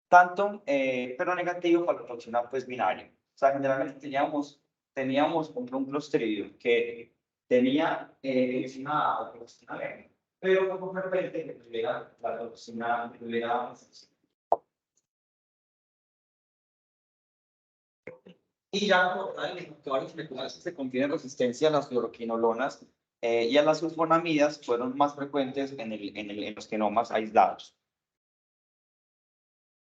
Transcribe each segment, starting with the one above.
tanto, pero negativo para la toxina pues binaria. O sea, generalmente teníamos un clostridio que tenía toxina A o toxina B, pero como repente que tuviera la toxina, que tuviera. Y ya como tal, los factores moleculares que se confieren resistencia a las fluoroquinolonas y a las sulfonamidas fueron más frecuentes en los genomas aislados.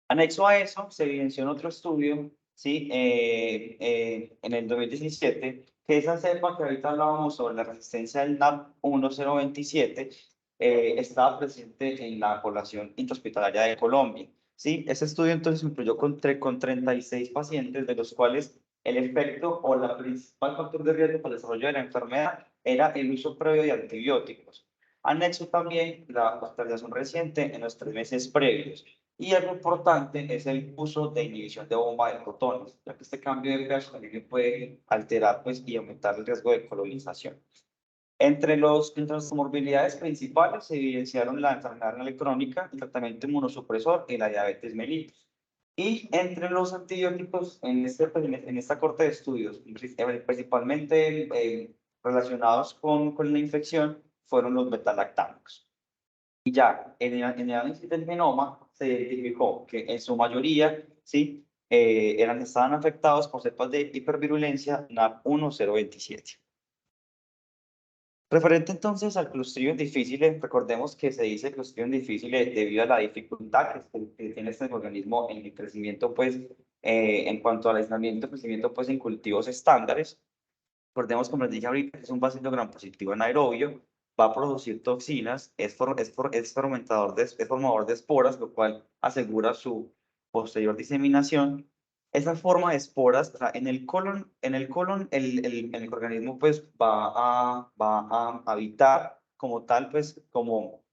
Anexo a eso, se evidenció en otro estudio, ¿sí? En el 2017, que esa cepa que ahorita hablábamos sobre la resistencia del NAP1027 estaba presente en la población intrahospitalaria de Colombia, ¿sí? Ese estudio entonces incluyó con 36 pacientes, de los cuales el efecto o la principal factor de riesgo para el desarrollo de la enfermedad era el uso previo de antibióticos. Anexo también la hospitalización reciente en los 3 meses previos. Y algo importante es el uso de inhibición de bomba de protones, ya que este cambio de pH también puede alterar pues, y aumentar el riesgo de colonización. Entre las comorbilidades principales se evidenciaron la enfermedad renal crónica, el tratamiento inmunosupresor y la diabetes mellitus. Y entre los antibióticos, en esta corte de estudios, principalmente relacionados con la infección, fueron los betalactámicos. Y ya en el análisis del genoma se identificó que en su mayoría, ¿sí? Estaban afectados por cepas de hipervirulencia NAP1027. Referente entonces al Clostridium difficile, recordemos que se dice Clostridium difficile debido a la dificultad que tiene este organismo en el crecimiento, pues, en cuanto al aislamiento, crecimiento, pues, en cultivos estándares. Recordemos, como les dije ahorita, que es un bacilo gram positivo anaerobio, va a producir toxinas, es formador de esporas, lo cual asegura su posterior diseminación. Esa forma de esporas, o sea, en el colon el organismo pues va a habitar como tal, pues como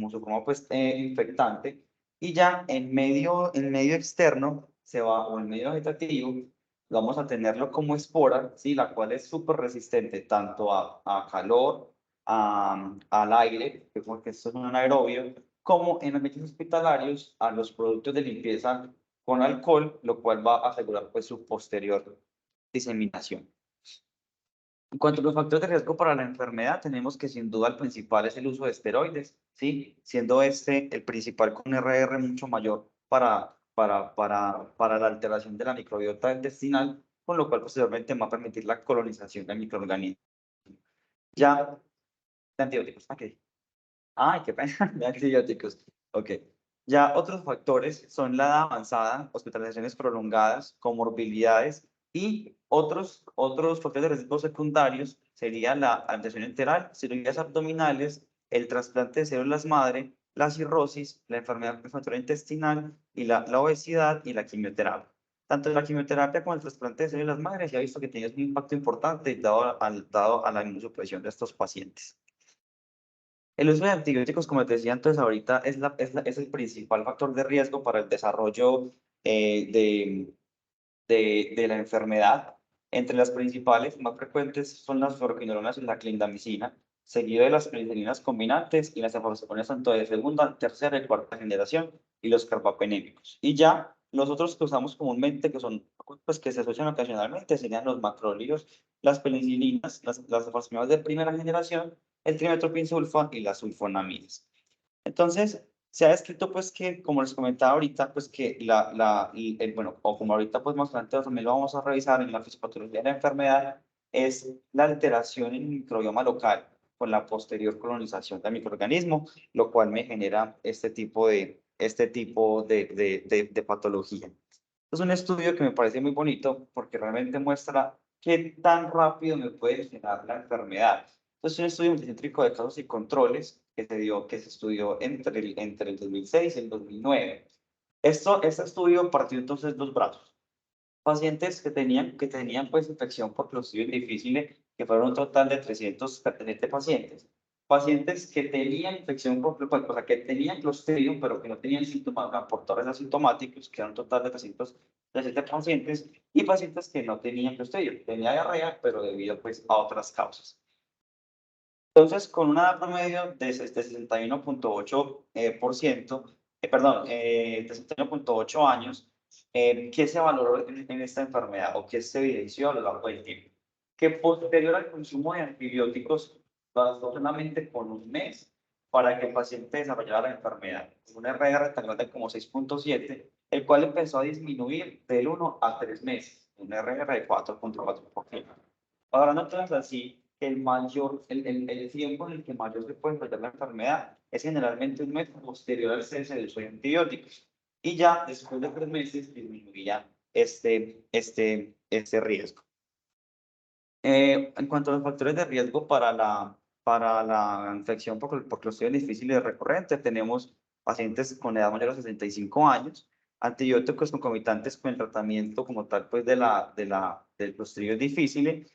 su forma pues infectante, y ya en medio externo o en medio vegetativo vamos a tenerlo como espora, ¿sí? La cual es súper resistente tanto a calor, al aire, porque esto es un anaerobio, como en ambientes hospitalarios a los productos de limpieza con alcohol, lo cual va a asegurar pues su posterior diseminación. En cuanto a los factores de riesgo para la enfermedad, tenemos que sin duda el principal es el uso de esteroides, ¿sí? Siendo este el principal con RR mucho mayor para la alteración de la microbiota intestinal, con lo cual posteriormente va a permitir la colonización del microorganismo. Ya, de antibióticos, ok. Ay, qué pena, de antibióticos, ok. Ya otros factores son la edad avanzada, hospitalizaciones prolongadas, comorbilidades y otros factores de riesgo secundarios sería la alimentación enteral, cirugías abdominales, el trasplante de células madre, la cirrosis, la enfermedad inflamatoria intestinal y la obesidad y la quimioterapia. Tanto la quimioterapia como el trasplante de células madre se ha visto que tiene un impacto importante dado a la inmunosupresión de estos pacientes. El uso de antibióticos, como te decía antes, ahorita es el principal factor de riesgo para el desarrollo de la enfermedad. Entre las principales más frecuentes son las fluoroquinolonas y la clindamicina, seguido de las penicilinas combinantes y las cefalosporines tanto de segunda, tercera y cuarta generación, y los carbapenémicos. Y ya los otros que usamos comúnmente, que son, pues, que se asocian ocasionalmente, serían los macrólidos, las penicilinas, las cefalosporinas de primera generación, el trimetopinsulfa y las sulfonamidas. Entonces, se ha descrito pues que, como les comentaba ahorita, pues que bueno, o como ahorita pues más adelante también lo vamos a revisar en la fisiopatología de la enfermedad, es la alteración en el microbioma local con la posterior colonización del microorganismo, lo cual me genera este tipo de patología. Es un estudio que me parece muy bonito porque realmente muestra qué tan rápido me puede generar la enfermedad. Es un estudio multicéntrico de casos y controles que se estudió entre el 2006 y el 2009. Este estudio partió entonces dos brazos. Pacientes que tenían pues infección por Clostridium difficile, que fueron un total de 377 pacientes. Pacientes que tenían infección pues, o sea, que tenían Clostridium, pero que no tenían síntomas portadores asintomáticos, que eran un total de 337 pacientes, y pacientes que no tenían Clostridium, tenían diarrea, pero debido pues a otras causas. Entonces, con una edad promedio de 61.8%, perdón, de 71.8 años, ¿qué se valoró en esta enfermedad o qué se evidenció a lo largo del tiempo? Que posterior al consumo de antibióticos, bastó solamente con un mes para que el paciente desarrollara la enfermedad. Un RR tan grande como 6.7, el cual empezó a disminuir del 1 a 3 meses, un RR de 4.4%. Ahora, no entonces así que el tiempo en el que mayor se puede desarrollar la enfermedad es generalmente un mes posterior al cese del uso de antibióticos. Y ya después de 3 meses disminuiría este riesgo. En cuanto a los factores de riesgo para la infección por Clostridium difficile recurrente, tenemos pacientes con edad mayor a 65 años, antibióticos concomitantes con el tratamiento como tal pues del Clostridium difficile.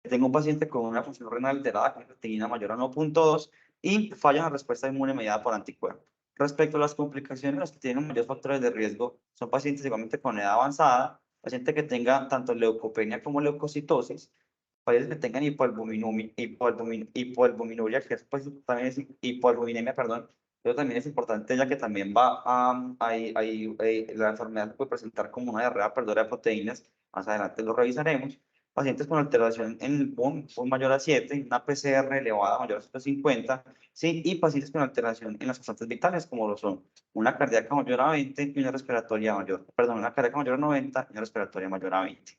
Tengo un paciente con una función renal alterada con creatinina mayor a 1.2 y falla en la respuesta inmune mediada por anticuerpos. Respecto a las complicaciones, las que tienen mayores factores de riesgo son pacientes igualmente con edad avanzada, pacientes que tengan tanto leucopenia como leucocitosis, pacientes que tengan hipoalbuminuria, que pues, también es hipoalbuminemia, perdón, pero también es importante ya que también la enfermedad puede presentar como una diarrea perdedora de proteínas, más adelante lo revisaremos. Pacientes con alteración en el PUN mayor a 7, una PCR elevada mayor a 150, ¿sí? Y pacientes con alteración en las constantes vitales, como lo son una cardíaca mayor a 20 y una respiratoria mayor, perdón, una cardíaca mayor a 90 y una respiratoria mayor a 20.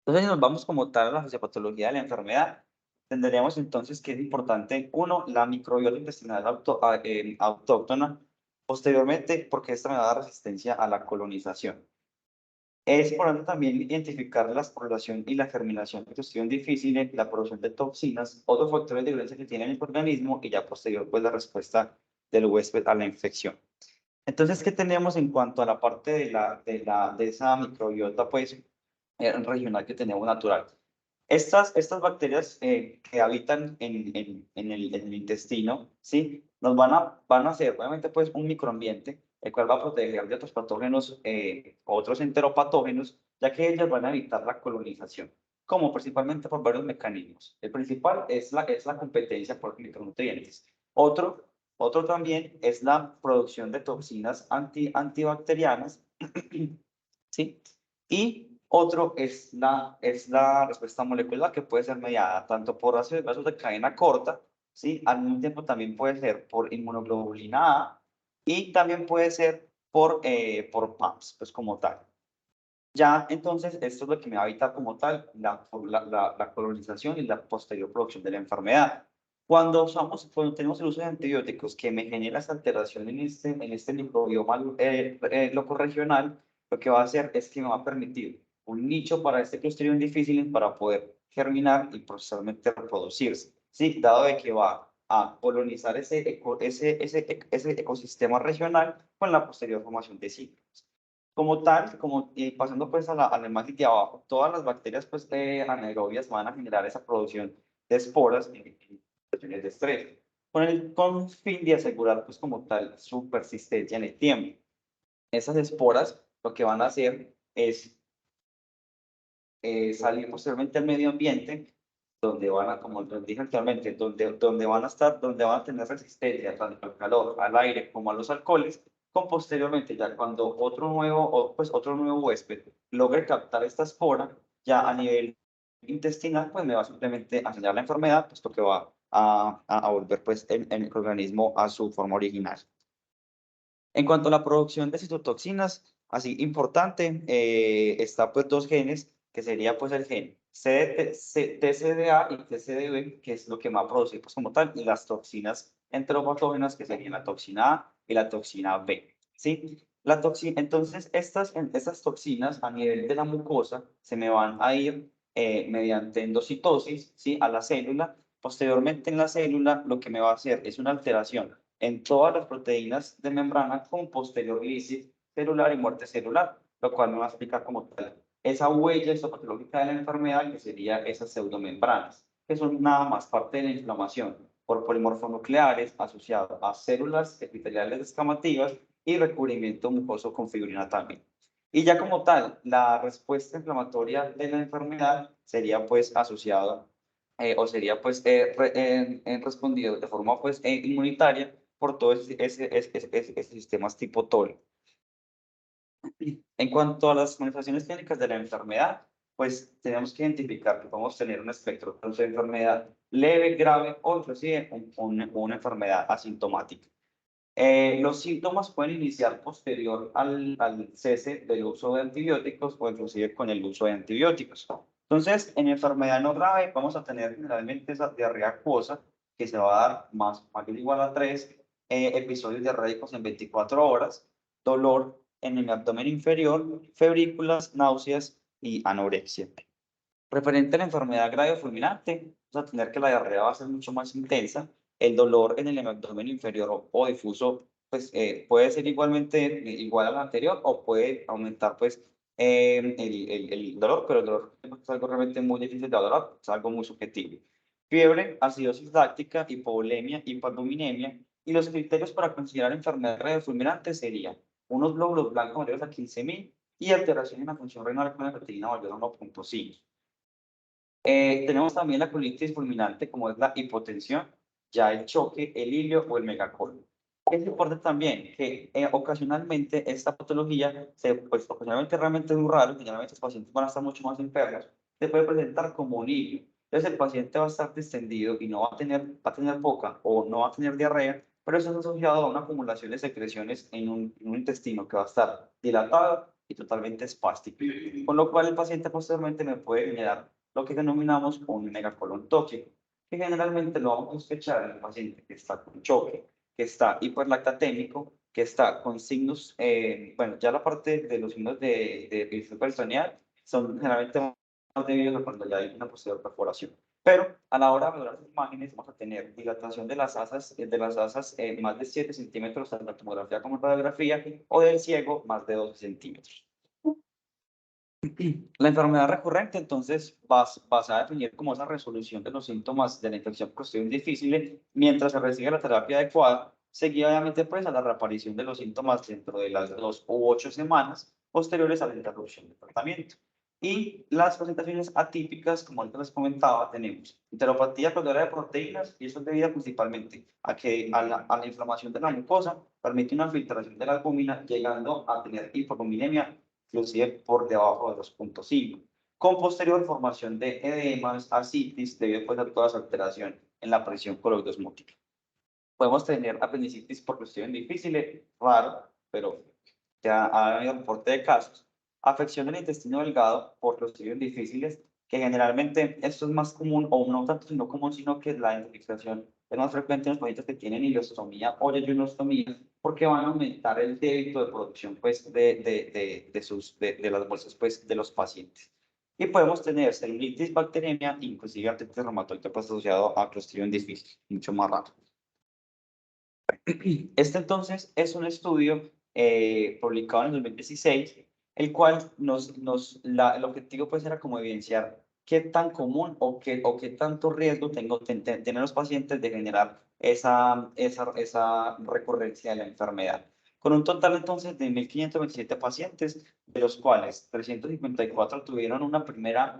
Entonces, si nos vamos como tal a la fisiopatología de la enfermedad, tendríamos entonces que es importante, uno, la microbiota intestinal autóctona, posteriormente, porque esta me va a dar resistencia a la colonización. Es importante también identificar la exploración y la germinación de Clostridium difficile, la producción de toxinas, otros factores de violencia que tiene el organismo y ya posterior, pues la respuesta del huésped a la infección. Entonces, ¿qué tenemos en cuanto a la parte de esa microbiota, pues, regional que tenemos natural? Estas bacterias que habitan en el intestino, ¿sí? Nos van a hacer, obviamente, pues, un microambiente, el cual va a proteger de otros patógenos, otros enteropatógenos, ya que ellas van a evitar la colonización, como principalmente por varios mecanismos. El principal es la competencia por micronutrientes. Otro también es la producción de toxinas antibacterianas, ¿sí? Y otro es la respuesta molecular que puede ser mediada tanto por ácidos grasos de cadena corta, ¿sí? Al mismo tiempo también puede ser por inmunoglobulina A y también puede ser por PAMPs, pues como tal. Ya, entonces, esto es lo que me va a evitar como tal la colonización y la posterior producción de la enfermedad. Cuando tenemos el uso de antibióticos que me genera esta alteración en este microbioma locorregional, lo que va a hacer es que me va a permitir un nicho para este Clostridium difficile para poder germinar y posteriormente reproducirse, ¿sí? Dado de que va a colonizar ese ecosistema regional con la posterior formación de ciclos. Como tal, y pasando pues a la imagen de abajo, todas las bacterias pues anaerobias van a generar esa producción de esporas en situaciones de estrés, con fin de asegurar pues como tal su persistencia en el tiempo. Esas esporas lo que van a hacer es salir posteriormente al medio ambiente, donde van a, como les dije anteriormente, donde van a tener resistencia tanto al calor, al aire como a los alcoholes, con posteriormente ya cuando otro nuevo huésped logre captar esta espora, ya a nivel intestinal, pues me va simplemente a enseñar la enfermedad, puesto que va a volver pues el microorganismo a su forma original. En cuanto a la producción de citotoxinas, así importante, está pues dos genes, que sería pues el gen TCDA y TCDB, que es lo que va a producir pues como tal, y las toxinas enteropatógenas, que serían la toxina A y la toxina B, ¿sí? Entonces, estas toxinas a nivel de la mucosa se me van a ir mediante endocitosis, ¿sí? A la célula. Posteriormente en la célula lo que me va a hacer es una alteración en todas las proteínas de membrana con posterior lisis celular y muerte celular, lo cual me va a explicar como tal esa huella histopatológica de la enfermedad, que sería esas pseudomembranas, que son nada más parte de la inflamación por polimorfonucleares asociados a células epiteliales descamativas y recubrimiento mucoso con fibrina también. Y ya como tal, la respuesta inflamatoria de la enfermedad sería pues asociada o sería pues respondido de forma pues inmunitaria por todos esos sistemas tipo TOL. En cuanto a las manifestaciones clínicas de la enfermedad, pues tenemos que identificar que podemos tener un espectro tanto de enfermedad leve, grave o inclusive una enfermedad asintomática. Los síntomas pueden iniciar posterior al cese del uso de antibióticos o inclusive con el uso de antibióticos. Entonces, en enfermedad no grave vamos a tener generalmente esa diarrea acuosa que se va a dar más mayor o igual a 3 episodios diarreicos en 24 horas, dolor en el abdomen inferior, febrículas, náuseas y anorexia. Referente a la enfermedad grave o fulminante, vamos a tener que la diarrea va a ser mucho más intensa, el dolor en el abdomen inferior o difuso, pues puede ser igualmente igual al anterior o puede aumentar pues el dolor, pero el dolor es algo realmente muy difícil de valorar, es algo muy subjetivo. Fiebre, acidosis láctica, hipovolemia, hipoalbuminemia, y los criterios para considerar enfermedad grave o fulminante serían unos glóbulos blancos mayores a 15.000 y alteración en la función renal con la creatinina mayor a 1.5. Tenemos también la colitis fulminante, como es la hipotensión, ya el choque, el ilio o el megacolon. Es importante también que ocasionalmente esta patología, pues ocasionalmente realmente es muy raro, generalmente los pacientes van a estar mucho más enfermos, se puede presentar como un ilio. Entonces el paciente va a estar distendido y no va a tener poca o no va a tener diarrea, pero eso es asociado a una acumulación de secreciones en un intestino que va a estar dilatado y totalmente espástico. Con lo cual el paciente posteriormente me puede generar lo que denominamos un megacolon tóxico, que generalmente lo vamos a sospechar en el paciente que está con choque, que está hiperlactatémico, que está con signos, bueno, ya la parte de los signos de infección peritoneal son generalmente más debidos a cuando ya hay una posterior perforación. Pero a la hora de valorar las imágenes vamos a tener dilatación de las asas más de 7 centímetros tanto en tomografía como en radiografía, o del ciego más de 12 centímetros. La enfermedad recurrente, entonces, vas a definir como esa resolución de los síntomas de la infección por Clostridium difficile mientras se recibe la terapia adecuada, seguidamente pues a la reaparición de los síntomas dentro de las 2 u 8 semanas posteriores a la interrupción del tratamiento. Y las presentaciones atípicas, como ahorita les comentaba, tenemos enteropatía con de proteínas, y eso es debido principalmente a la inflamación de la mucosa, permite una filtración de la albúmina, llegando a tener hipoalbuminemia inclusive por debajo de 2.5, con posterior formación de edemas, ascitis, debido pues, a toda esa alteración en la presión coloidal múltiple. Podemos tener apendicitis por cuestión difícil, raro, pero ya ha habido reporte de casos. Afección del intestino delgado por Clostridium difíciles, que generalmente esto es más común, o no tanto sino común, sino que la identificación es más frecuente en los pacientes que tienen ileostomía o yeyunostomía, porque van a aumentar el débito de producción pues, de las bolsas pues, de los pacientes. Y podemos tener celulitis, bacteremia, inclusive artritis reumatoide pues, asociado a Clostridium difficile, mucho más raro. Este entonces es un estudio publicado en el 2016, el cual el objetivo pues era como evidenciar qué tan común o qué tanto riesgo tienen los pacientes de generar esa recurrencia de la enfermedad. Con un total entonces de 1.527 pacientes, de los cuales 354 tuvieron una primera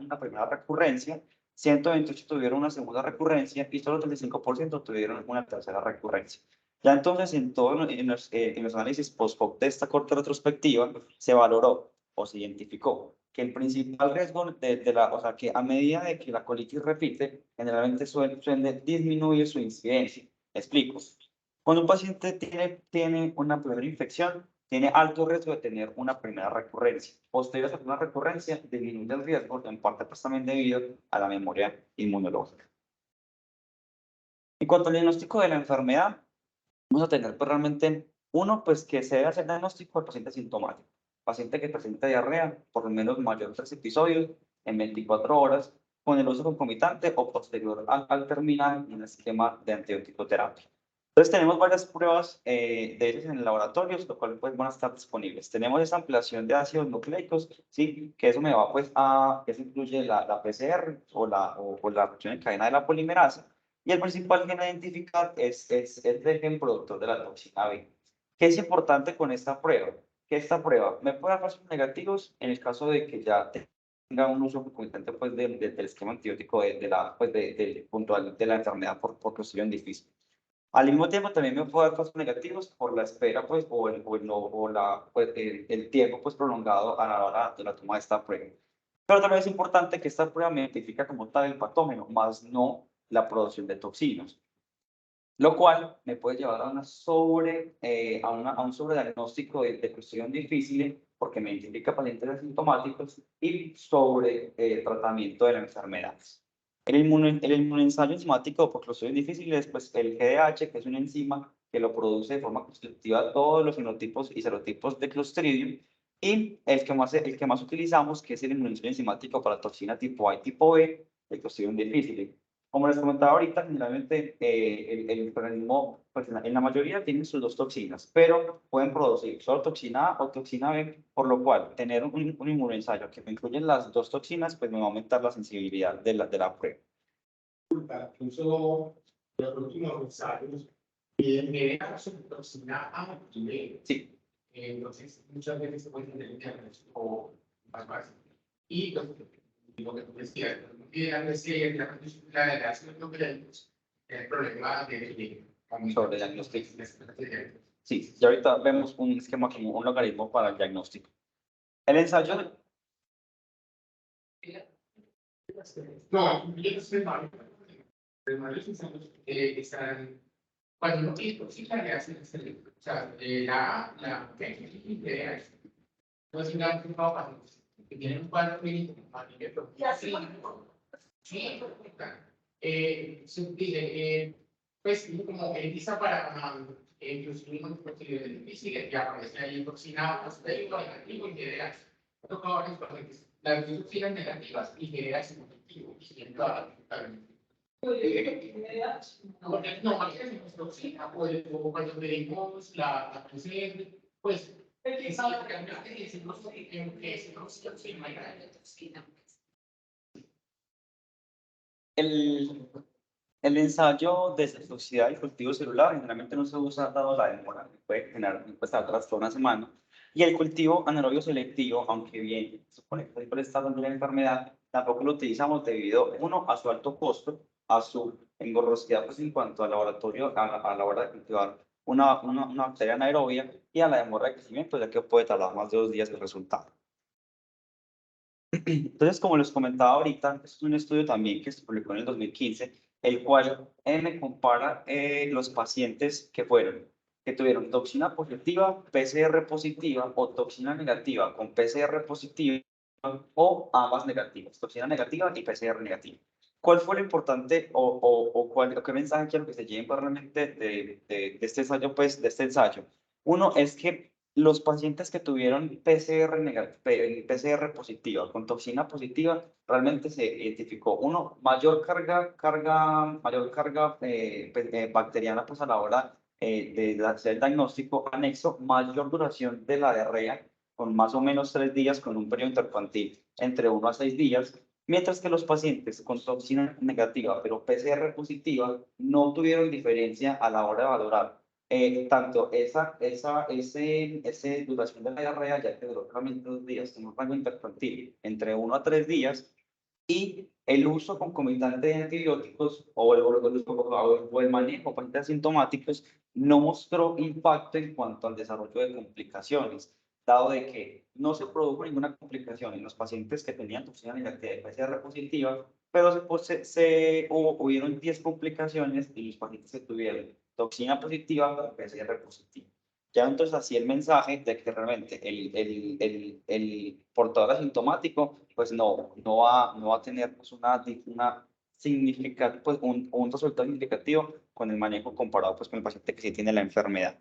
recurrencia, 128 tuvieron una segunda recurrencia y solo 35% tuvieron una tercera recurrencia. Ya entonces, en los análisis post-hoc de esta corte retrospectiva, se valoró o se identificó que el principal riesgo o sea, que a medida de que la colitis repite, generalmente suele disminuir su incidencia. Explico. Cuando un paciente tiene una primera infección, tiene alto riesgo de tener una primera recurrencia. Posterior a una recurrencia, disminuye el riesgo, en parte pues también debido a la memoria inmunológica. En cuanto al diagnóstico de la enfermedad, vamos a tener pues, realmente uno, pues que se debe hacer diagnóstico al paciente asintomático. Paciente que presenta diarrea, por lo menos mayor de 3 episodios en 24 horas, con el uso concomitante o posterior al terminar un esquema de antibiótico terapia. Entonces tenemos varias pruebas de ellas en el laboratorio, lo cual pues, van a estar disponibles. Tenemos esa ampliación de ácidos nucleicos, ¿sí? Que eso me va pues eso incluye la PCR o la reacción en cadena de la polimerasa. Y el principal gen a identificar es el gen productor de la toxina B. ¿Qué es importante con esta prueba? Que esta prueba me puede dar falsos negativos en el caso de que ya tenga un uso concomitante pues, del esquema antibiótico puntual de la enfermedad por Clostridium difficile. Al mismo tiempo también me puede dar falsos negativos por la espera, pues, pues, el tiempo, pues, prolongado a la hora de la toma de esta prueba. Pero también es importante que esta prueba me identifica como tal el patógeno, más no la producción de toxinas, lo cual me puede llevar a, a un sobrediagnóstico de cuestión difícil, porque me identifica pacientes asintomáticos y sobre tratamiento de la enfermedad. El inmunoensayo enzimático por clostridium difficile es pues, el GDH, que es una enzima que lo produce de forma constructiva todos los fenotipos y serotipos de Clostridium, y el que más utilizamos, que es el inmunoensayo enzimático para toxina tipo A y tipo B, el Clostridium difficile. Como les comentaba ahorita, generalmente el organismo, pues en la mayoría tienen sus dos toxinas, pero pueden producir solo toxina A o toxina B, por lo cual tener un inmunoensayo que me incluye las dos toxinas, pues me va a aumentar la sensibilidad de la prueba. Incluso los últimos ensayos me dejan su toxina A y B. Sí. Entonces, muchas veces se puede tener un diagnóstico más básico. Y lo que tú decías, la de ácido nucleico, el problema de sobre diagnóstico. Sí, y ahorita vemos un esquema como un logaritmo para el diagnóstico. El ensayo. No, yo no sé, están, cuando no tiene toxina, le hacen excelente. O sea, la idea es, no es una pacientes que tienen un cuadro clínico, sí, pues como ELISA para inclusive un procedimiento difícil, que aparece ahí toxina positivo, negativo y ideas. Ha tocado varios pacientes, las toxinas negativas y ideas positivo, y siempre no, hacemos toxina, o cuando tenemos la presente, pues, realmente decimos que es toxina. El ensayo de toxicidad del cultivo celular generalmente no se usa dado la demora, que puede generar toda una semana. Y el cultivo anaerobio selectivo, aunque bien se supone que siempre está dando la enfermedad, tampoco lo utilizamos debido, uno, a su alto costo, a su engorrosidad pues, en cuanto al laboratorio, a la hora de cultivar una bacteria anaerobia y a la demora de crecimiento, ya que puede tardar más de 2 días el resultado. Entonces, como les comentaba ahorita, es un estudio también que se publicó en el 2015, el cual me compara los pacientes que tuvieron toxina positiva, PCR positiva o toxina negativa con PCR positiva o ambas negativas, toxina negativa y PCR negativa. ¿Cuál fue lo importante o qué mensaje quiero que se lleven realmente de este ensayo? Pues, de este ensayo. Uno es que los pacientes que tuvieron PCR positiva con toxina positiva, realmente se identificó, uno, mayor carga bacteriana pues, a la hora de hacer el diagnóstico, anexo, mayor duración de la diarrea, con más o menos 3 días, con un periodo interfantil entre 1 a 6 días, mientras que los pacientes con toxina negativa, pero PCR positiva, no tuvieron diferencia a la hora de valorar tanto ese duración de la diarrea, ya que duró solamente 2 días, en un rango interfantil entre 1 a 3 días, y el uso concomitante de antibióticos o el manejo de pacientes asintomáticos no mostró impacto en cuanto al desarrollo de complicaciones, dado de que no se produjo ninguna complicación en los pacientes que tenían toxina negativa y PCR positiva, pero hubieron 10 complicaciones en los pacientes que tuvieron toxina positiva con PCR positiva. Ya entonces así el mensaje de que realmente el portador asintomático pues no va a tener pues, pues, un resultado significativo con el manejo comparado pues, con el paciente que sí tiene la enfermedad.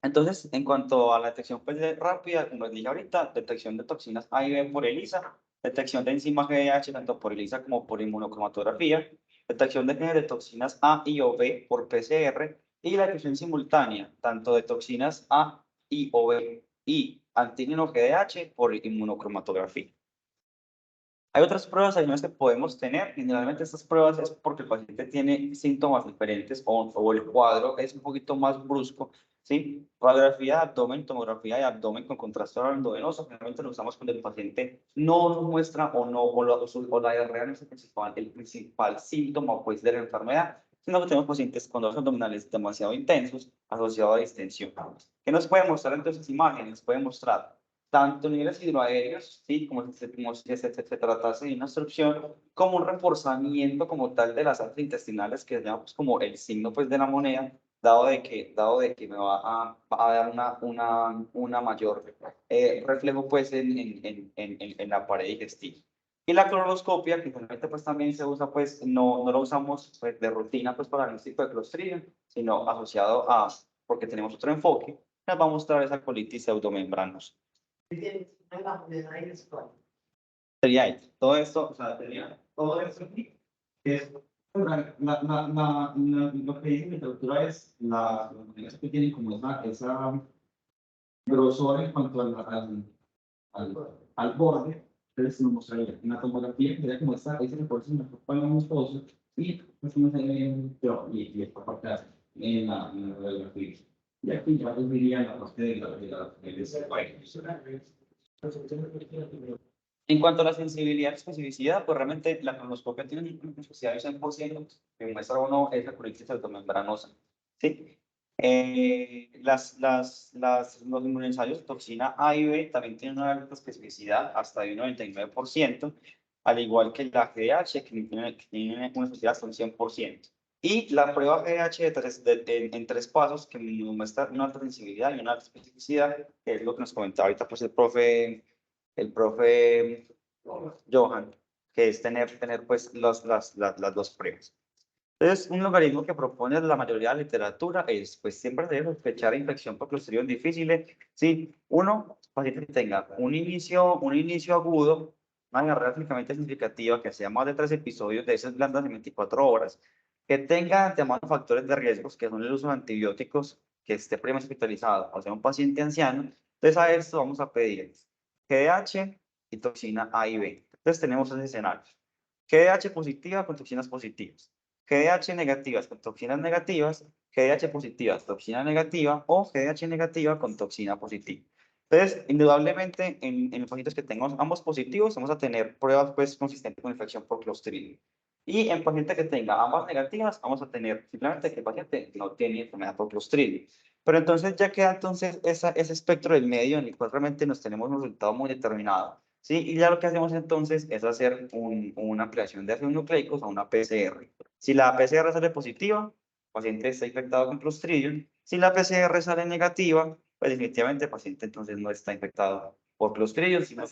Entonces, en cuanto a la detección pues, rápida, como les dije ahorita, detección de toxinas A y B por ELISA, detección de enzimas GDH tanto por ELISA como por inmunocromatografía, detección de toxinas A y o B por PCR y la detección simultánea tanto de toxinas A y o B y antígeno GDH por inmunocromatografía. Hay otras pruebas adicionales que podemos tener. Generalmente estas pruebas es porque el paciente tiene síntomas diferentes o el cuadro es un poquito más brusco, ¿sí? Radiografía de abdomen, tomografía de abdomen con contraste abdominoso. Generalmente lo usamos cuando el paciente no muestra o la diarrea no es el principal síntoma pues, de la enfermedad, sino que tenemos pacientes con dolores abdominales demasiado intensos asociados a distensión. ¿Qué nos puede mostrar entonces imágenes? Nos puede mostrar tanto niveles hidroaéreos, ¿sí? Como si se tratase de una obstrucción, como un reforzamiento como tal de las arterias intestinales, que llamamos como el signo pues, de la moneda, dado de que me va a dar una mayor reflejo pues, en la pared digestiva. Y la colonoscopia, que generalmente pues, también se usa, pues no lo usamos pues, de rutina pues, para el diagnóstico de Clostridium, sino asociado a, porque tenemos otro enfoque, nos va a mostrar esa colitis pseudomembranosa. Sería esto. Todo esto, o sea, sería todo esto aquí, es lo que dice mi literatura es las mujeres que tienen como esa grosor en cuanto al borde. Entonces nos mostraría una tomografía que sería como ese refuerzo en la copa musculosa y pues no se ve y esta parte en la radiografía. Y aquí ya pues diría la parte en cuanto a la sensibilidad y especificidad, pues realmente la colonoscopia tiene una especificidad del 100%, que muestra uno esa colitis pseudomembranosa. ¿Sí? Los inmunoensayos de toxina A y B también tienen una alta especificidad, hasta de un 99%, al igual que la GDH, que tiene una especificidad hasta un 100%. Y la prueba GDH en 3 pasos, que nos muestra una alta sensibilidad y una alta especificidad, que es lo que nos comentaba ahorita pues, el profe Johan, que es tener pues las 2 pruebas. Entonces, un logaritmo que propone la mayoría de la literatura es, pues siempre se debe sospechar infección por Clostridium difficile. Sí, uno, paciente que tenga un inicio agudo, una diarrea clínicamente significativa, que sea más de 3 episodios de esas blandas en 24 horas, que tenga antemano factores de riesgos, que son el uso de antibióticos, que esté previamente hospitalizado, o sea, un paciente anciano. Entonces, a esto vamos a pedir GDH y toxina A y B. Entonces, tenemos esos escenarios. GDH positiva con toxinas positivas. GDH negativas con toxinas negativas, GDH positivas, toxina negativa o GDH negativa con toxina positiva. Entonces, indudablemente, en los pacientes que tengamos ambos positivos, vamos a tener pruebas pues, consistentes con infección por Clostridium. Y en paciente que tenga ambas negativas, vamos a tener simplemente que el paciente no tiene enfermedad por Clostridium. Pero entonces ya queda entonces ese espectro del medio en el cual realmente nos tenemos un resultado muy determinado. ¿Sí? Y ya lo que hacemos entonces es hacer una ampliación de ácidos nucleicos a una PCR. Si la PCR sale positiva, el paciente está infectado con Clostridium. Si la PCR sale negativa, pues definitivamente el paciente entonces no está infectado por Clostridium, sino...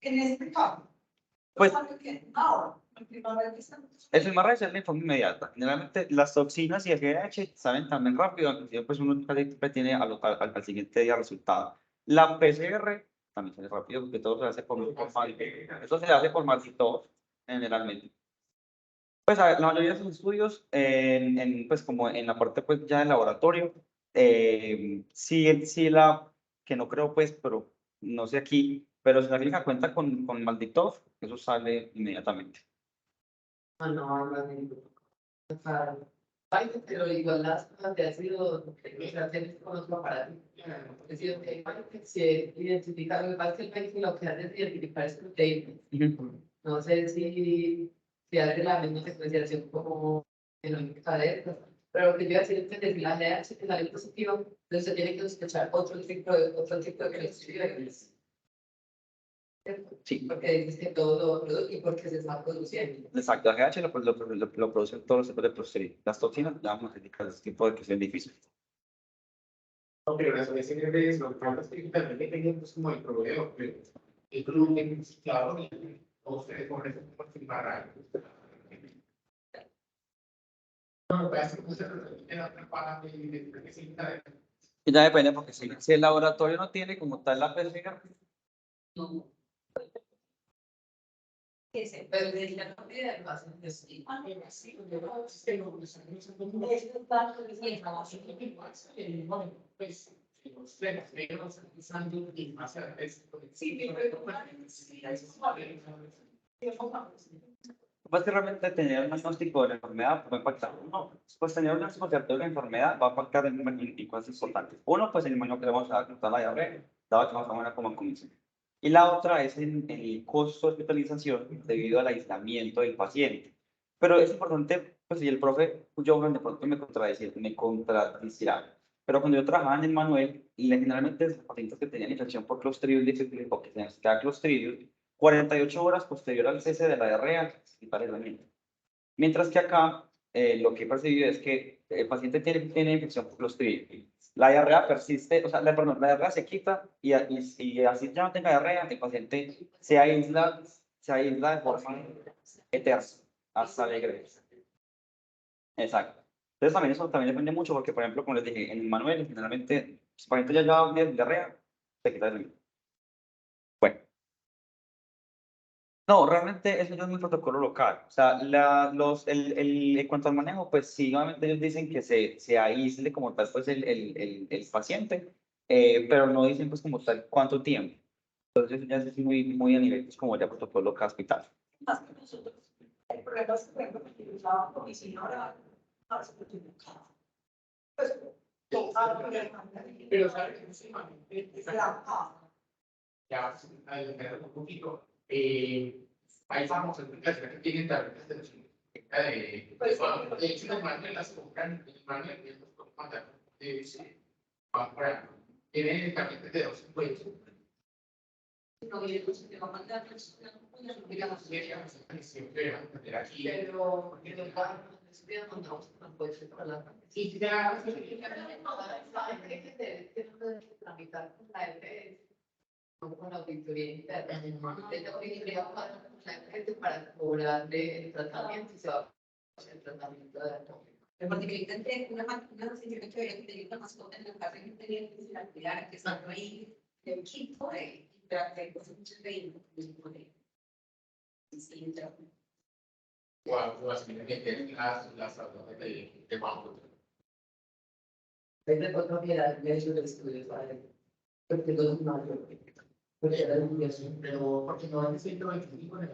En este caso, pues, el FILMARRAY es la informe inmediata. Generalmente las toxinas y el GH salen también rápido, inclusive pues uno siempre tiene al siguiente día resultado. La PCR también sale rápido porque todo se hace por eso se hace por Marfitol generalmente. Pues a ver, la mayoría de los estudios, pues como en la parte pues ya del laboratorio, sí que no creo pues, pero no sé aquí, pero si la clínica cuenta con Malditov, eso sale inmediatamente. No, ay, pero igual las cosas de ácido nucleicos con otro aparato. Es decir, que se identifica, lo que pasa es que el país lo que hace es identificar es proteína. No sé si hace la misma secuenciación como genómica de estas, pero lo que yo iba a decir es que si la GH que sale positivo, entonces se tiene que sospechar otro tipo de Clostridium. Sí. Porque dices que todo lo produce y porque se está produciendo. Exacto, el GH lo producen todos los tipos de Clostridium. Las toxinas ya vamos a indicar ese tipo de que es difícil. No, pero las OSD es lo que pasa es que también dependemos como el proveedor, pero el gluten, claro, o ustedes por eso por FILMARRAY. No, lo que hace es que la otra paga de Y ya depende, porque si el laboratorio no tiene como tal la PCR, No. Pero de la comida lo hacen así. pues que realmente tener un diagnóstico de la enfermedad va a impactar. No, pues tener un diagnóstico de la enfermedad va a impactar en cosas importantes. Uno, pues el inmunio que le vamos a dar contra la diarrea, dado que vamos a una como comisión. Y la otra es en el costo de hospitalización debido al aislamiento del paciente. Pero es importante, pues si el profe Johan de pronto me contradecirá, pero cuando yo trabajaba en el Manuel, generalmente los pacientes que tenían infección por Clostridium difficile o que tenían Clostridium, 48 horas posterior al cese de la diarrea, y para aislamiento. Mientras que acá, lo que he percibido es que el paciente tiene infección por Clostridium. La diarrea persiste, o sea, perdón, la diarrea se quita y así ya no tenga diarrea, el paciente se aísla de forma eterna hasta la egresa. Exacto. Entonces también eso también depende mucho porque, por ejemplo, como les dije, en el manual, generalmente, si el paciente ya lleva un día de diarrea, se quita el ritmo. Bueno, no, realmente eso ya es mi protocolo local. O sea, en cuanto al manejo, pues sí, obviamente ellos dicen que se aísle como tal, pues el paciente, pero no dicen pues como tal cuánto tiempo. Entonces ya es muy a nivel, pues como ya protocolo local hospital. Más que nosotros, el problema es que, por ejemplo, que yo usaba medicina ahora, ahora se puede buscar. Pues, Pero sabes que últimamente, es la paz. ya al un poquito, hay famosas aplicaciones que tienen tabletas de los de hecho, el manual las compran, el manual que los compran, tiene tabletas de 250. No, y entonces te va a mandar Digamos, siempre van a tener aquí. Pero no puede ser para la Y ya, tramitar con la EPS, no con la auditoría interna. Esta auditoría va a pasar con la EPS para cobrarle el tratamiento y se va a hacer el tratamiento de la porque yo intenté una señora que había tenido una mascota en la casa y tenía que la cuidar, que estaba ahí, el quinto, y traté cosas muchas de ellos, sí, básicamente las aulas de banco. Es de otra manera, el medio de estudios, ¿vale? Porque no es mayor. Porque era un día Pero porque no es 125 en el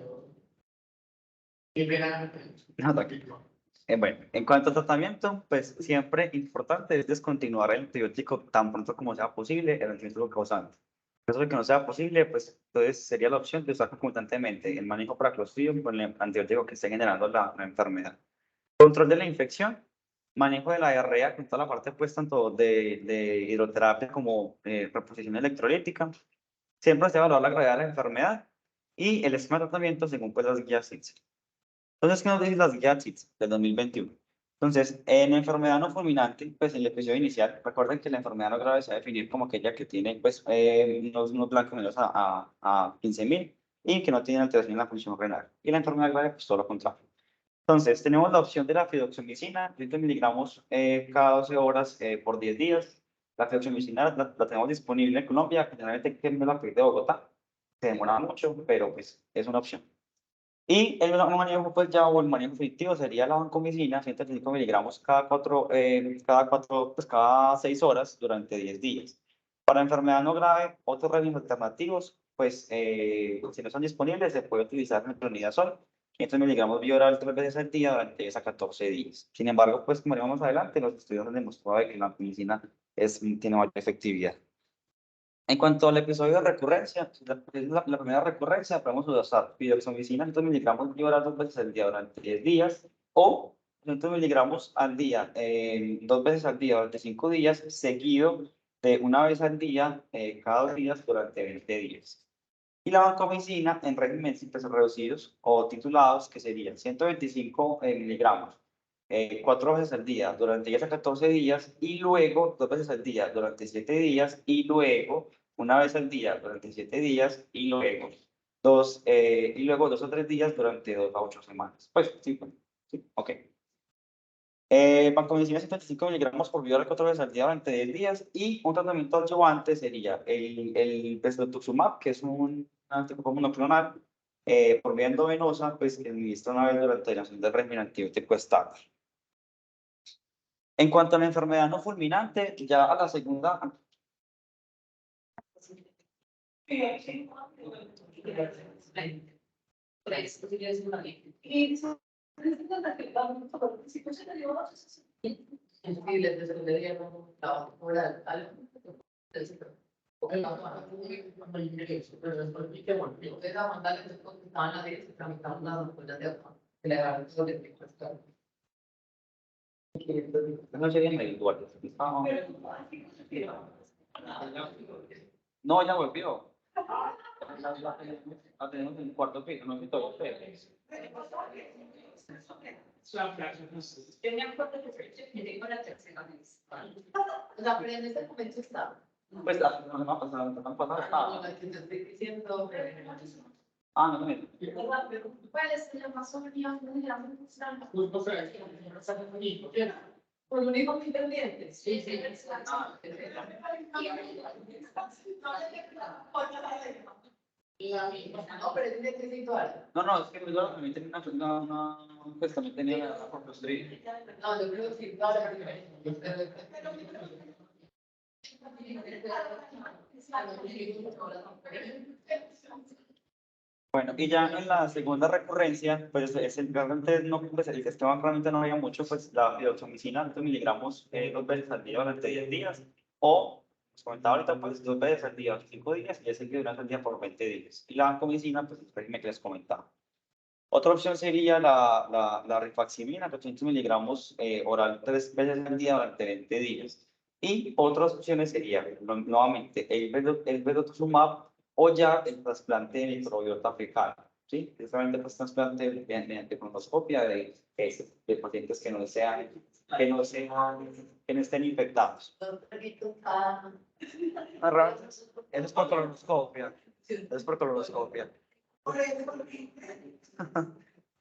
qué pena. No, tranquilo. Bueno, en cuanto a tratamiento, pues siempre importante es descontinuar el antibiótico tan pronto como sea posible, el antibiótico causante. En caso de que no sea posible, pues entonces sería la opción de usar concomitantemente el manejo para Clostridium con el antibiótico que esté generando la enfermedad. Control de la infección, manejo de la diarrea con toda la parte pues tanto de hidroterapia como reposición electrolítica. Siempre se evaluar la gravedad de la enfermedad y el esquema de tratamiento según pues las guías CITES. Entonces, ¿qué nos dicen las guías CITES del 2021? Entonces, en enfermedad no fulminante, pues en el episodio inicial, recuerden que la enfermedad no grave se va a definir como aquella que tiene pues, unos blancos menores a 15.000 y que no tiene alteración en la función renal. Y la enfermedad grave, pues todo lo contrario. Entonces, tenemos la opción de la fidoximicina, 30 miligramos cada 12 horas por 10 días. La fidoximicina la tenemos disponible en Colombia, generalmente que me la pedí de Bogotá. Se demora mucho, pero pues es una opción. Y el manejo, pues ya, o el manejo definitivo sería la vancomicina, 135 miligramos cada 6 horas durante 10 días. Para enfermedad no grave, otros remedios alternativos, pues si no son disponibles, se puede utilizar metronidazol, 500 miligramos vía oral 3 veces al día durante 10 a 14 días. Sin embargo, pues como veremos más adelante, los estudios han demostrado que la vancomicina tiene mayor efectividad. En cuanto al episodio de recurrencia, la primera recurrencia, podemos usar piroxamicina, 100 miligramos vía oral 2 veces al día durante 10 días o 100 miligramos al día, 2 veces al día durante 5 días, seguido de una vez al día, cada 2 días durante 20 días. Y la vancomicina en regímenes reducidos o titulados, que serían 125 miligramos, 4 veces al día durante 10 a 14 días y luego 2 veces al día durante 7 días y luego una vez al día durante 7 días y luego 2 o 3 días durante 2 a 8 semanas. Pues sí, sí, ok. Vancomicina 125 miligramos por vía oral 4 veces al día durante 10 días y un tratamiento adyuvante sería el Bezlotuximab, que es un anticuerpo monoclonal por vía endovenosa, pues que administra una vez durante la duración del régimen antibiótico estándar. En cuanto a la enfermedad no fulminante, ya a la segunda. Y les desarrollaría un trabajo oral, algo. Ustedes a mandarle sus cosas que estaban ahí, se tramitaban las ampollas de agua, que le agarraron sobre el pico. No sería individual. No, ya volvió. La tenemos en el cuarto piso, no sé todo ustedes. Yo me acuerdo que me llegó la tercera vez. O sea, pero en este momento está. Pues la semana pasada, No, la que te estoy diciendo. Ah, no, no. ¿Cuál es la razón? Por un hijo independiente. Sí, sí. No, pero es necesitual. No, no, es que mi duda también tenía pues también tenía la por construir. No, yo creo que sí, claro. Bueno, y ya en la segunda recurrencia, pues realmente no, pues el esquema realmente no había mucho, pues la dioxamicina, 2 miligramos 2 veces al día durante 10 días, o, como comentaba ahorita, pues 2 veces al día, 5 días, y ese que durante al día por 20 días. Y la vancomicina, pues el régimen que les comentaba. Otra opción sería la rifaximina, 800 miligramos oral 3 veces al día durante 20 días. Y otras opciones serían, nuevamente, el vedoxumab o ya el trasplante de microbiota fecal. ¿Sí? Precisamente pues trasplante mediante colonoscopia de pacientes que no estén infectados. Eso es por colonoscopia. Es por colonoscopia.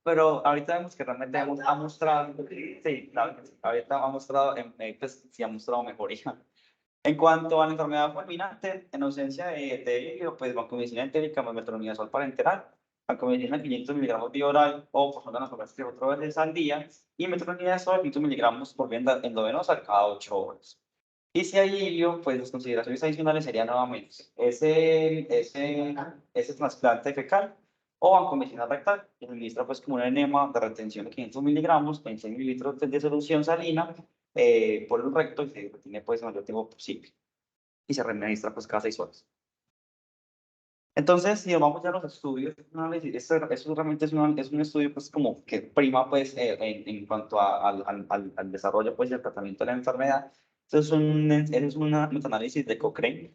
Pero ahorita vemos que realmente ha mostrado, sí, claro que sí, ahorita ha mostrado, pues, sí ha mostrado mejoría. En cuanto a la enfermedad fulminante, en ausencia de hígado, pues vancomicina entérica, metronidazol parenteral, vancomicina 500 miligramos vía oral o por sonda nasogástrica 4 veces al día, y metronidazol 500 miligramos por vía endovenosa cada 8 horas. Y si hay hilio, pues las consideraciones adicionales serían nuevamente ese trasplante fecal o vancomicina rectal, que se administra pues como un enema de retención de 500 miligramos en 100 mililitros de solución salina por el recto y se retiene pues el mayor tiempo posible. Y se readministra pues cada 6 horas. Entonces, si nos vamos ya a los estudios, eso realmente es un estudio pues como que prima pues en cuanto al desarrollo pues y al tratamiento de la enfermedad. Es un metaanálisis de Cochrane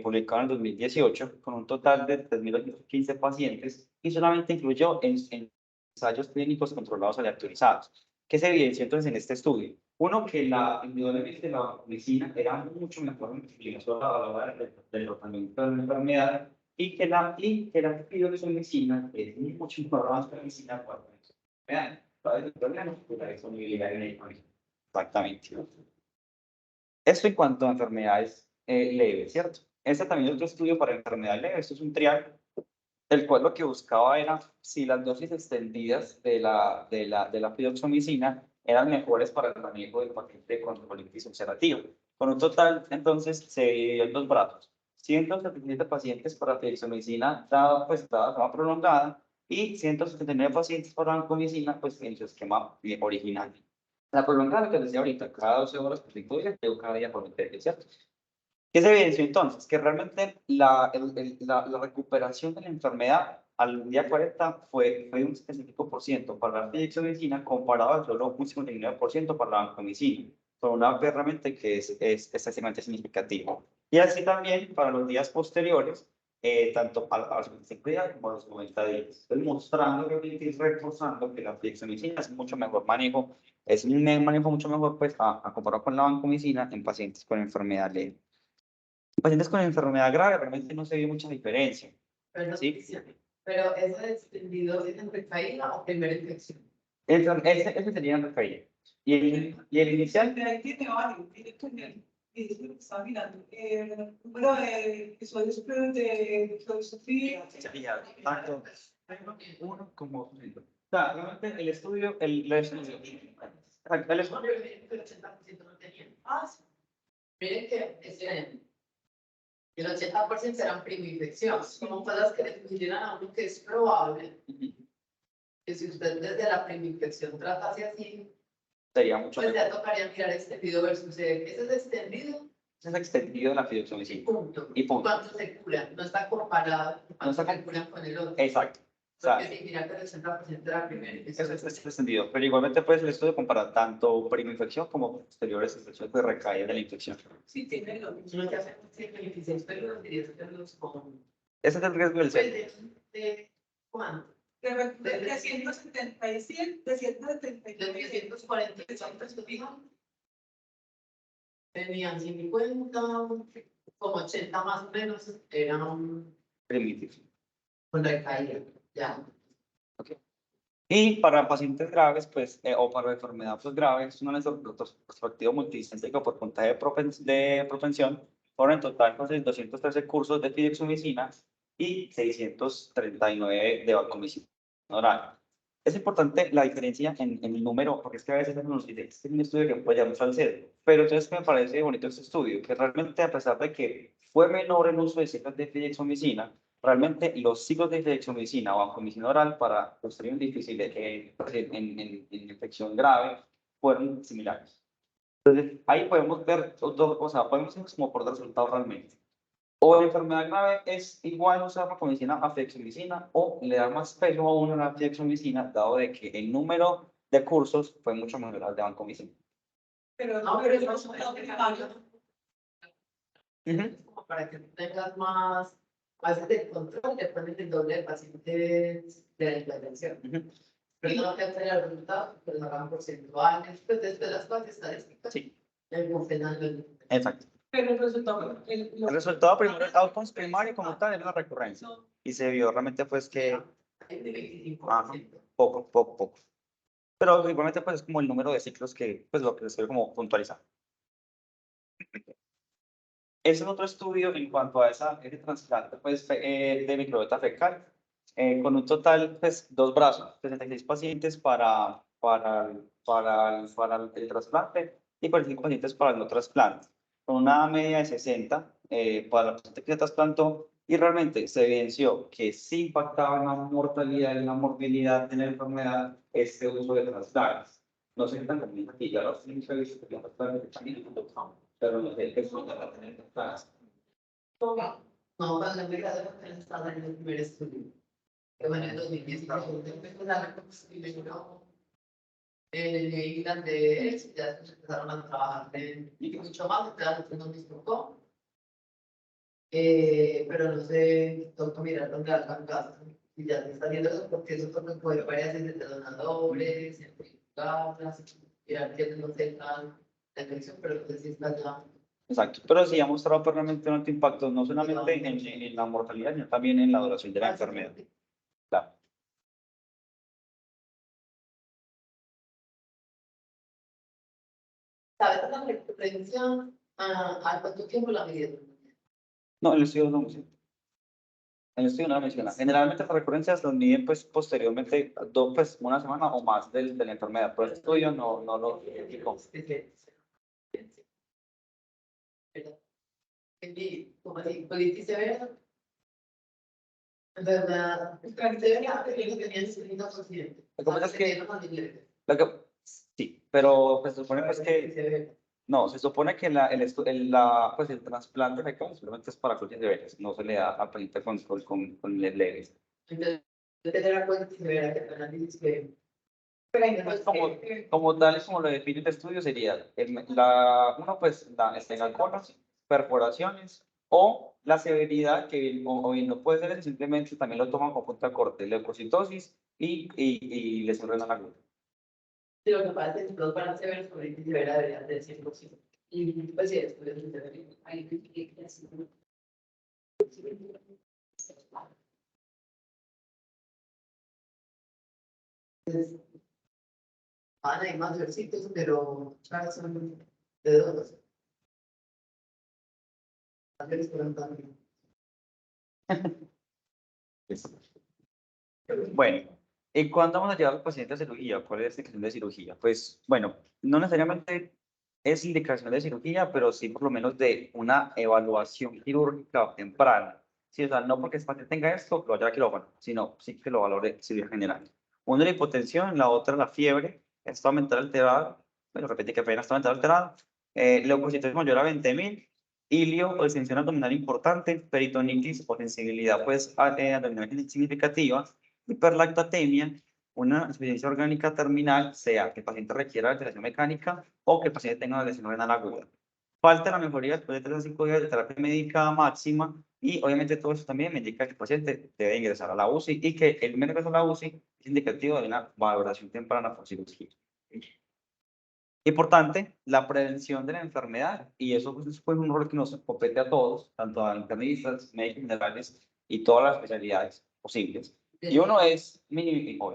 publicado en el 2018 con un total de 3.815 pacientes y solamente incluyó ensayos clínicos controlados aleatorizados. ¿Qué se evidenció entonces en este estudio? Uno, que indudablemente la medicina era mucho mejor en a la hora del tratamiento de la enfermedad y que la medicina es mucho mejor avanzada la medicina para la enfermedad. ¿Cuál es el problema? Pues la disponibilidad en el país. Exactamente. Esto en cuanto a enfermedades leves, ¿cierto? Este también es otro estudio para enfermedades leves. Esto es un trial, el cual lo que buscaba era si las dosis extendidas de la piroxamicina eran mejores para el manejo del paciente con colitis ulcerativa. Con un total, entonces, se dividió en 2 brazos. 177 pacientes para piroxamicina dada de forma prolongada y 179 pacientes para vancomicina, pues en su esquema original. La prolongada, que les decía ahorita, cada 12 horas por 5 días, luego cada día por 20 días, ¿cierto? ¿Qué se evidenció entonces? Que realmente la recuperación de la enfermedad al día 40 fue un 75% para la piroxamicina comparado al solo un 59% para la vancomicina, con una P realmente que es excesivamente significativa. Y así también para los días posteriores, tanto a los 25 días como a los 90 días. Estoy mostrando realmente y reforzando que la piroxamicina es mucho mejor manejo, es un manejo mucho mejor pues a comparar con la vancomicina en pacientes con enfermedad leve. Pacientes con enfermedad grave realmente no se ve mucha diferencia. ¿Sí? Pero eso es extendido en recaída o primera infección. Ese sería el referido. Y el inicial. Pero ahí tiene varios, tiene que está mirando. Número de episodios de filosofía. Tanto uno como otro. O sea, realmente el estudio, el estudio. El estudio. El 80% no tenían. Sí. Miren que el 80% eran primo-infección. Son cosas que le funcionan a uno que es probable que si usted desde la primo-infección tratase así, Sería mucho pues mejor. ya tocaría mirar extendido versus ese es extendido es extendido de la fideoxomicina. Punto. Y punto. ¿Cuánto se cura? No está comparado. No está se curan con el otro. Exacto. O sea, Porque si mira que el 80% de la primera eso es extendido. Pero igualmente, pues, el estudio compara tanto prima-infección como posteriores infecciones que recaen de la infección. Sí, tiene lo mismo. No te hacen 126 periodos, 10 periodos con... Ese es el riesgo del Pues sexo. de ¿cuánto? De 177, de 179. De 348 tenían 50, como 80 más o menos, eran Primitivo. con recaída, ya. Y para pacientes graves, pues, o para enfermedad pues, grave, es un análisis prospectivo multicéntrico por puntaje de propensión. Fueron en total 213 cursos de fideoxomicina y 639 de vancomicina oral. Es importante la diferencia en el número, porque es que a veces nos dice, este es un estudio que puede llamar al cedo, pero entonces me parece bonito este estudio, que realmente a pesar de que fue menor el uso de ciclos de fideoxomicina, realmente los ciclos de infección o vancomicina oral para los términos difíciles en infección grave fueron similares. Entonces, ahí podemos ver, o sea, podemos ir como por resultados realmente. O la enfermedad grave es igual usar vancomicina a fideoxomicina o le da más peso aún a la fideoxomicina, dado de que el número de cursos fue mucho menor al de vancomicina. Pero No, no, pero pero eso no es son una primario. como para que tengas más bases de control, le pones el doble de pacientes de la intervención. Pero no que hacer el resultado, pues lo hagan porcentuales, pues después las cosas estadísticas, Sí, el funcional. exacto. Pero el resultado, El resultado primero, el outcomes primario como tal, es la recurrencia. Y se vio realmente pues que El de 25%. poco. Pero igualmente pues es como el número de ciclos que, pues lo que se ve como puntualizar. Ese es otro estudio en cuanto a ese trasplante pues, de microbiota fecal, con un total, pues, 2 brazos, 66 pacientes para el trasplante y 45 pacientes para el no trasplante, con una media de 60 para la paciente que se trasplantó, y realmente se evidenció que sí impactaba en la mortalidad y en la morbilidad en la enfermedad este uso de trasplantes. No se tan común aquí, ya los he visto que los trasplantes también, pero no sé qué es lo que va a tener trasplantes. No, cuando me gradué estaba en el primer estudio. Que bueno, en 2019 empezó la reconstrucción en el irlandés, ya después empezaron a trabajar y mucho más, claro, que no me tocó. Pero no sé, toca mirar dónde hagan caso. Y ya se está viendo eso porque eso toca coger varias veces de donadores, certificarlas, mirar que no tengan la infección, pero no sé si está ya. Exacto, pero sí ha mostrado pues, realmente un alto impacto no solamente en la mortalidad, sino también en la duración de la enfermedad. Claro. ¿Sabes la recurrencia? ¿A cuánto tiempo la midieron? No, el estudio no menciona. El estudio no lo menciona. Generalmente las recurrencias las miden pues, posteriormente, pues, una semana o más de la enfermedad, pero el estudio no lo indicó. Como así, colitis severa. ¿Verdad? Severa, pero tenía el 70%. Lo que pasa es que, sí, pero pues, se supone pues que, no, se supone que pues, el trasplante fecal simplemente es para colitis severas, no se le da a paciente con leves. Entonces, tener la colitis severa que apenas dices que. Entonces, como tal, y como lo define el estudio, sería uno, pues, alcoholas, perforaciones o la severidad que o bien no puede ser, simplemente también lo toman con punta corte, leucocitosis y lesión renal aguda. Sí, lo que pasa es que los van a severos colitis severa deberían del 100%. Y pues sí, después de ahí hay más versitos, pero claro, son de dos. Bueno, ¿y cuándo vamos a llevar al paciente a cirugía? ¿Cuál es la indicación de cirugía? Pues, bueno, no necesariamente es indicación de cirugía, pero sí por lo menos de una evaluación quirúrgica temprana. Sí, o sea, no porque el paciente tenga esto, lo vaya a quirófano, sino sí que lo valore cirugía general. Una la hipotensión, la otra la fiebre, estado mental alterado, bueno, repite que apenas estado mental alterado, leucocitosis mayor a 20.000 ilio o distensión abdominal importante, peritonitis o sensibilidad pues abdominal significativa, hiperlactatemia, una insuficiencia orgánica terminal, sea que el paciente requiera ventilación mecánica o que el paciente tenga una lesión renal aguda. Falta la mejoría después de 3 a 5 días de terapia médica máxima y obviamente todo eso también me indica que el paciente debe ingresar a la UCI y que el ingreso a la UCI es indicativo de una valoración temprana por cirugía. Importante, la prevención de la enfermedad, y eso pues, es un rol que nos compete a todos, tanto a internistas, médicos generales y todas las especialidades posibles. Y uno es minimizar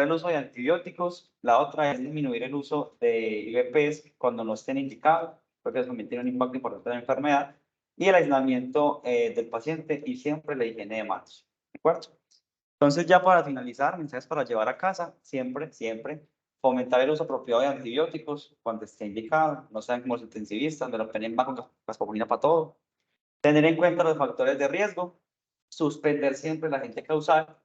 el uso de antibióticos, la otra es disminuir el uso de IVPs cuando no estén indicados, porque eso también tiene un impacto importante en la enfermedad, y el aislamiento del paciente y siempre la higiene de manos. ¿De acuerdo? Entonces, ya para finalizar, mensajes para llevar a casa, siempre fomentar el uso apropiado de antibióticos cuando esté indicado, no sean como los intensivistas, me lo ponen más con gaspopamina para todo. Tener en cuenta los factores de riesgo, suspender siempre el agente causal,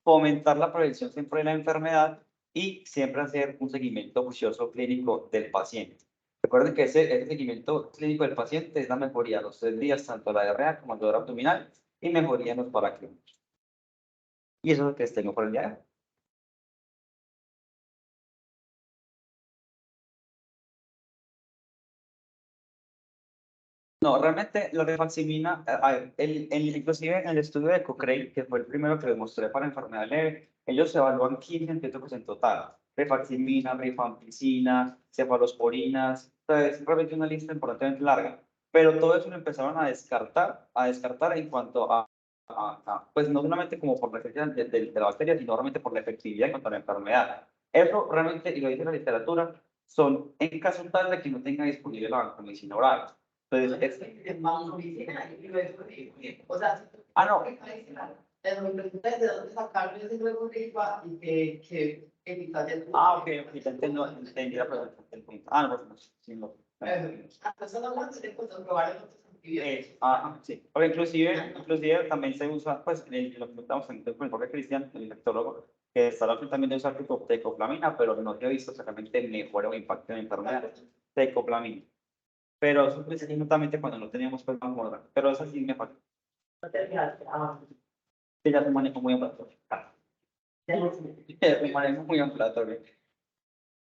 fomentar la prevención siempre de la enfermedad y siempre hacer un seguimiento juicioso clínico del paciente. Recuerden que ese seguimiento clínico del paciente es la mejoría a los 3 días, tanto la diarrea como el dolor abdominal y mejoría en los paraclínicos. Y eso es lo que les tengo por el día de hoy. No, realmente la rifaximina, a ver, inclusive en el estudio de Cochrane, que fue el primero que demostré para enfermedad leve, ellos evalúan 15 antibióticos en total. Rifaximina, rifampicina, cefalosporinas, es realmente una lista importantemente larga. Pero todo eso lo empezaron a descartar en cuanto pues no solamente como por la efectividad de la bacteria, sino realmente por la efectividad en cuanto a la enfermedad. Eso realmente, y lo dice la literatura, son en caso tal de que no tenga disponible la medicina oral. Entonces, O sea, no, pero mi pregunta es de dónde sacaron ese nuevo rifa y que eficacia tuvo. ok, ya entendí la pregunta. El punto. No, pues, sí, no. Están hablando de comprobar en otros antibióticos. Sí. O inclusive también se usa, pues, lo que estamos en el enfoque Cristian, el infectólogo, que está la también de usar tecoplamina, pero no te he visto exactamente mejor o impacto en la enfermedad. Tecoplamina. Pero eso precisamente cuando no teníamos pues más moderna. Pero eso sí me falta. Sí, ya se maneja muy en plato. Se maneja muy en plato, güey. El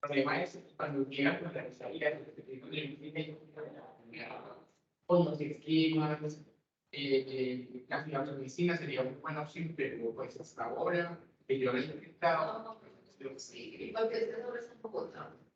problema es cuando llegan con la salida, con los esquemas, la fibromicina sería una buena opción, pero pues hasta ahora, yo no he detectado. Sí, porque es que no es un poco